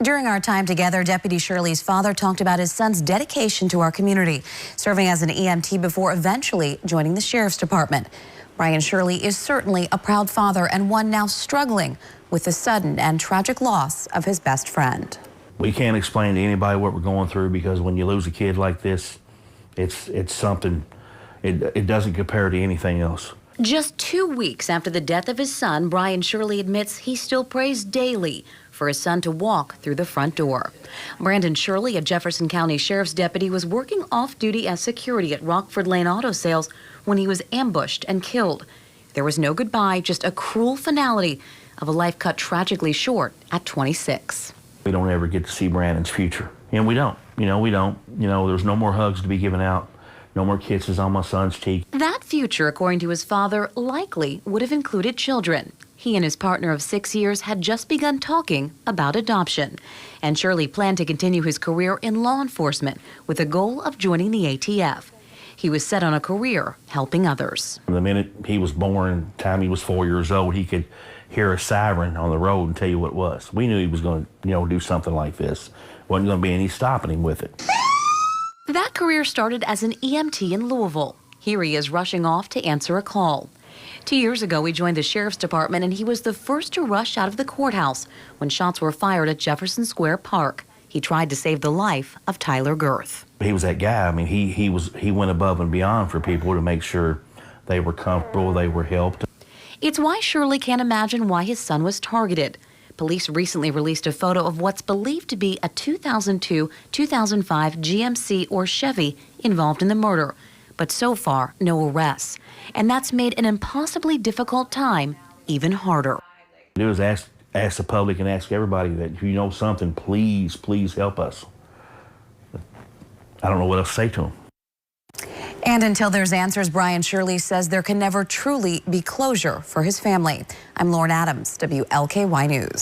During our time together, Deputy Shirley's father talked about his son's dedication to our community, serving as an EMT before eventually joining the Sheriff's Department. Brian Shirley is certainly a proud father and one now struggling with the sudden and tragic loss of his best friend. We can't explain to anybody what we're going through, because when you lose a kid like this, it's something, it doesn't compare to anything else. Just 2 weeks after the death of his son, Brian Shirley admits he still prays daily for his son to walk through the front door. Brandon Shirley, a Jefferson County Sheriff's deputy, was working off-duty as security at Rockford Lane Auto Sales when he was ambushed and killed. There was no goodbye, just a cruel finality of a life cut tragically short at 26. We don't ever get to see Brandon's future. And we don't. There's no more hugs to be given out. No more kisses on my son's cheek. That future, according to his father, likely would have included children. He and his partner of 6 years had just begun talking about adoption. And Shirley planned to continue his career in law enforcement with the goal of joining the ATF. He was set on a career helping others. The minute he was born, time he was 4 years old, he could hear a siren on the road and tell you what it was. We knew he was going to, do something like this. Wasn't going to be any stopping him with it. That career started as an EMT in Louisville. Here he is rushing off to answer a call. 2 years ago, he joined the Sheriff's Department, and he was the first to rush out of the courthouse when shots were fired at Jefferson Square Park. He tried to save the life of Tyler Girth. He was that guy. I mean, he went above and beyond for people to make sure they were comfortable, they were helped. It's why Shirley can't imagine why his son was targeted. Police recently released a photo of what's believed to be a 2002-2005 GMC or Chevy involved in the murder. But so far, no arrests. And that's made an impossibly difficult time even harder. Do is ask the public and ask everybody that if you know something, please help us. I don't know what else to say to them. And until there's answers, Brian Shirley says there can never truly be closure for his family. I'm Lauren Adams, WLKY News.